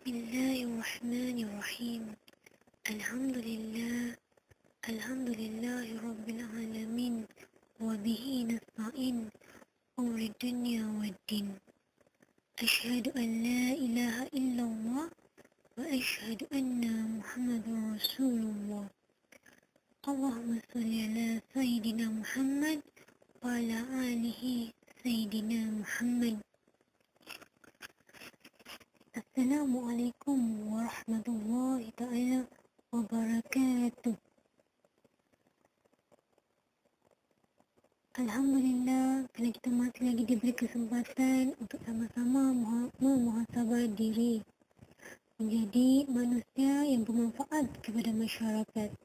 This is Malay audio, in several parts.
Bismillahirrahmanirrahim. Alhamdulillah. Alhamdulillahi Rabbil Alamin. Wabihi nasta'in. Umri dunya waddin. Ashhadu an la ilaha illallah. Wa ashhadu anna Muhammadur Rasulullah. Allahumma salli ala Sayyidina Muhammad. Wa ala alihi Sayyidina Muhammad. Assalamualaikum warahmatullahi ta'ala wabarakatuh. Alhamdulillah, kerana kita masih lagi diberi kesempatan untuk sama-sama memuhasabah diri menjadi manusia yang bermanfaat kepada masyarakat.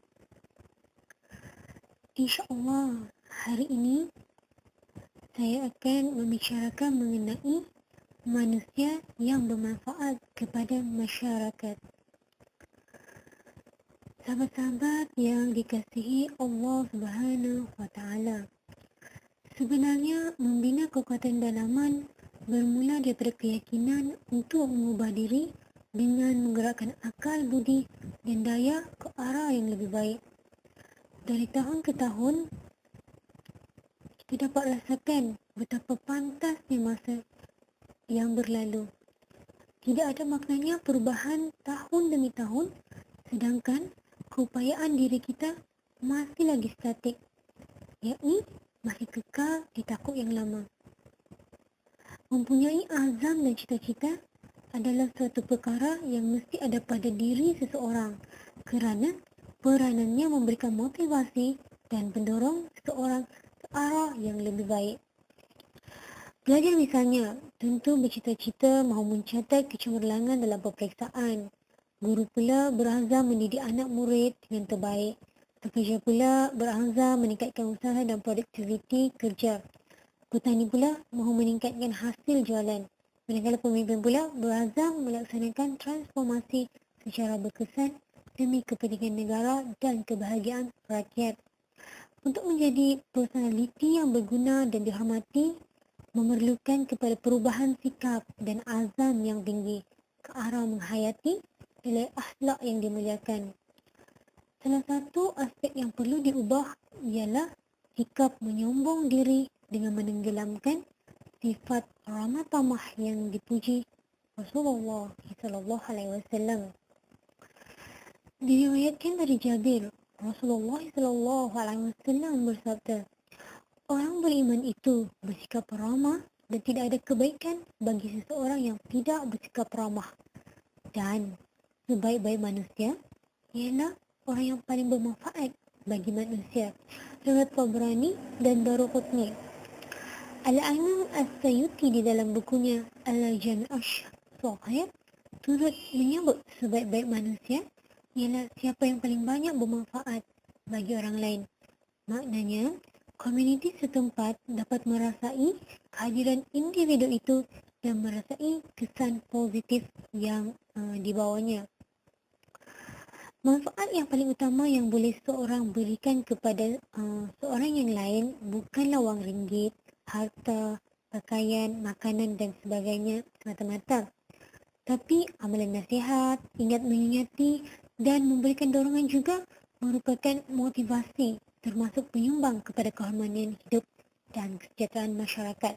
InsyaAllah, hari ini saya akan membicarakan mengenai manusia yang bermanfaat kepada masyarakat. Sahabat-sahabat yang dikasihi Allah Subhanahu wa Ta'ala, sebenarnya membina kekuatan dalaman bermula daripada keyakinan untuk mengubah diri dengan menggerakkan akal, budi dan daya ke arah yang lebih baik. Dari tahun ke tahun, kita dapat rasakan betapa pantasnya masa yang berlalu. Tidak ada maknanya perubahan tahun demi tahun, sedangkan keupayaan diri kita masih lagi statik, yakni masih kekal di takuk yang lama. Mempunyai azam dan cita-cita adalah suatu perkara yang mesti ada pada diri seseorang, kerana peranannya memberikan motivasi dan pendorong seseorang ke arah yang lebih baik. Pelajar misalnya tentu bercita-cita mahu mencatat kecemerlangan dalam peperiksaan. Guru pula berazam mendidik anak murid dengan terbaik. Pekerja pula berazam meningkatkan usaha dan produktiviti kerja. Petani pula mahu meningkatkan hasil jualan. Manakala pemimpin pula berazam melaksanakan transformasi secara berkesan demi kepentingan negara dan kebahagiaan rakyat. Untuk menjadi personaliti yang berguna dan dihormati, memerlukan kepada perubahan sikap dan azam yang tinggi ke arah menghayati nilai akhlak yang dimuliakan. Salah satu aspek yang perlu diubah ialah sikap menyombong diri dengan menenggelamkan sifat ramah tamah yang dipuji Rasulullah SAW. Diriwayatkan dari Jabir, Rasulullah SAW bersabda, orang beriman itu bersikap ramah dan tidak ada kebaikan bagi seseorang yang tidak bersikap ramah. Dan sebaik-baik manusia ialah orang yang paling bermanfaat bagi manusia. Riwayat Tabrani dan Daruqutni. Al-Imam As-Sayuti di dalam bukunya Al-Jami' Ash-Shahih turut menyebut sebaik-baik manusia ialah siapa yang paling banyak bermanfaat bagi orang lain. Maknanya, komuniti setempat dapat merasai kehadiran individu itu dan merasai kesan positif yang dibawanya. Manfaat yang paling utama yang boleh seorang berikan kepada seorang yang lain bukanlah wang ringgit, harta, pakaian, makanan dan sebagainya semata-mata, tapi amalan nasihat, ingat mengingati dan memberikan dorongan juga merupakan motivasi termasuk penyumbang kepada keharmonian hidup dan kesejahteraan masyarakat.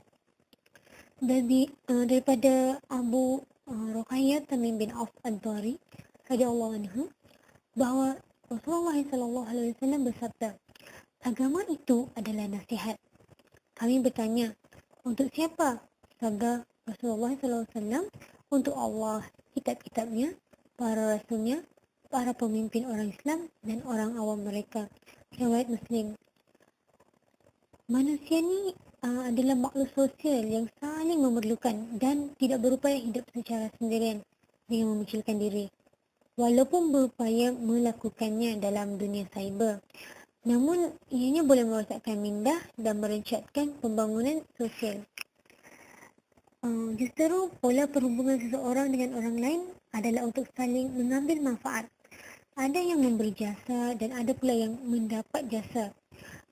Daripada Abu Ruqayyah Tamim bin Auf Ad-Dari radhiyallahu anhu, bahawa Rasulullah SAW bersabda, agama itu adalah nasihat. Kami bertanya, untuk siapa? Sabda Rasulullah SAW, untuk Allah, kitab-kitabnya, para rasulnya, para pemimpin orang Islam dan orang awam mereka. Riwayat Muslim. Manusia ni adalah makhluk sosial yang saling memerlukan dan tidak berupaya hidup secara sendirian dengan memecilkan diri, walaupun berupaya melakukannya dalam dunia cyber. Namun, ianya boleh merosakkan minda dan merencatkan pembangunan sosial. Justeru pola perhubungan seseorang dengan orang lain adalah untuk saling mengambil manfaat. Ada yang memberi jasa dan ada pula yang mendapat jasa.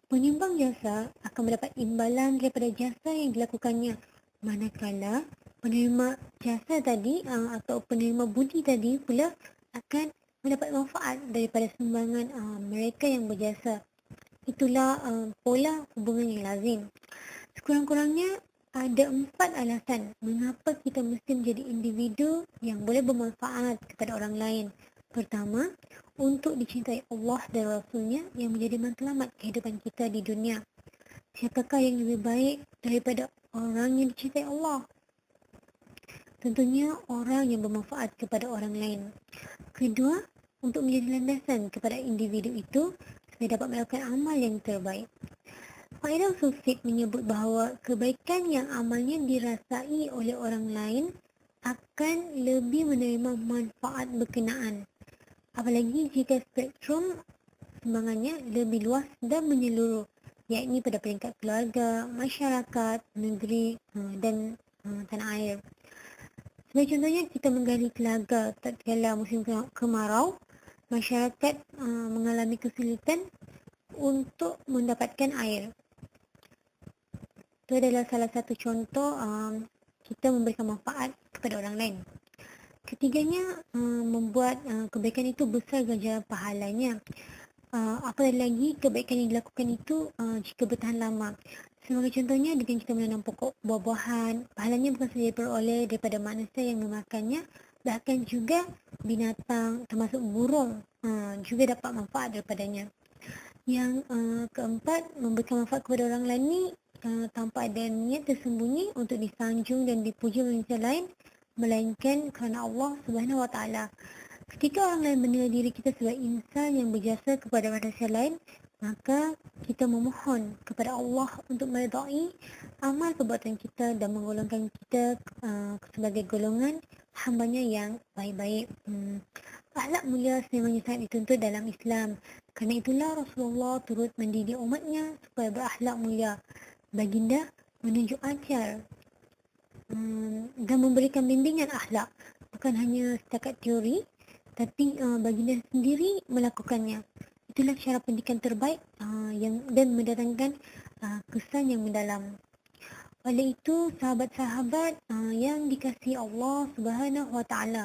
Penyumbang jasa akan mendapat imbalan daripada jasa yang dilakukannya, manakala penerima jasa tadi atau penerima budi tadi pula akan mendapat manfaat daripada sumbangan mereka yang berjasa. Itulah pola hubungan yang lazim. Sekurang-kurangnya ada 4 alasan mengapa kita mesti menjadi individu yang boleh bermanfaat kepada orang lain. Pertama, untuk dicintai Allah dan Rasulnya yang menjadi matlamat kehidupan kita di dunia. Siapakah yang lebih baik daripada orang yang dicintai Allah? Tentunya orang yang bermanfaat kepada orang lain. Kedua, untuk menjadi landasan kepada individu itu supaya dapat melakukan amal yang terbaik. Faedah usul fiqh menyebut bahawa kebaikan yang amalnya dirasai oleh orang lain akan lebih menerima manfaat berkenaan. Apalagi jika spektrum sumbangannya lebih luas dan menyeluruh, yakni pada peringkat keluarga, masyarakat, negeri dan tanah air. Sebagai contohnya, kita menggali telaga tatkala musim kemarau, masyarakat mengalami kesulitan untuk mendapatkan air. Itu adalah salah satu contoh kita memberikan manfaat kepada orang lain. Ketiganya, membuat kebaikan itu besar ganjaran pahalanya. Apalagi lagi kebaikan yang dilakukan itu jika bertahan lama. Sebagai contohnya, dengan kita menanam pokok buah-buahan, pahalanya bukan sahaja diperoleh daripada manusia yang memakannya, bahkan juga binatang termasuk burung juga dapat manfaat daripadanya. Yang keempat, memberikan manfaat kepada orang lain ni tanpa ada niat tersembunyi untuk disanjung dan dipuji manusia lain, melainkan kerana Allah Subhanahu Wa Taala. Ketika orang lain menilai diri kita sebagai insan yang berjasa kepada manusia lain, maka kita memohon kepada Allah untuk meredai amal perbuatan kita dan menggolongkan kita sebagai golongan hambanya yang baik-baik. Akhlak mulia sememangnya sangat dituntut dalam Islam. Kerana itulah Rasulullah turut mendidik umatnya supaya berakhlak mulia. Baginda menunjuk ajar dan memberikan bimbingan akhlak, bukan hanya setakat teori, tapi baginda sendiri melakukannya. Itulah cara pendidikan terbaik dan mendatangkan kesan yang mendalam. Oleh itu, sahabat-sahabat yang dikasihi Allah Subhanahu Wa Taala,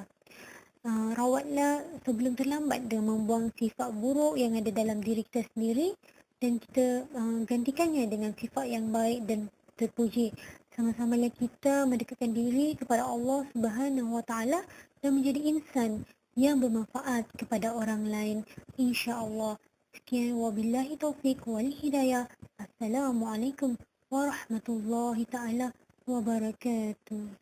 rawatlah sebelum terlambat dengan membuang sifat buruk yang ada dalam diri kita sendiri dan kita gantikannya dengan sifat yang baik dan terpuji. Sama-samalah kita mendekatkan diri kepada Allah Subhanahu Wa Taala dan menjadi insan yang bermanfaat kepada orang lain, insya-Allah. Sekian, wabillahi taufiq wal hidayah. Assalamualaikum warahmatullahi taala wabarakatuh.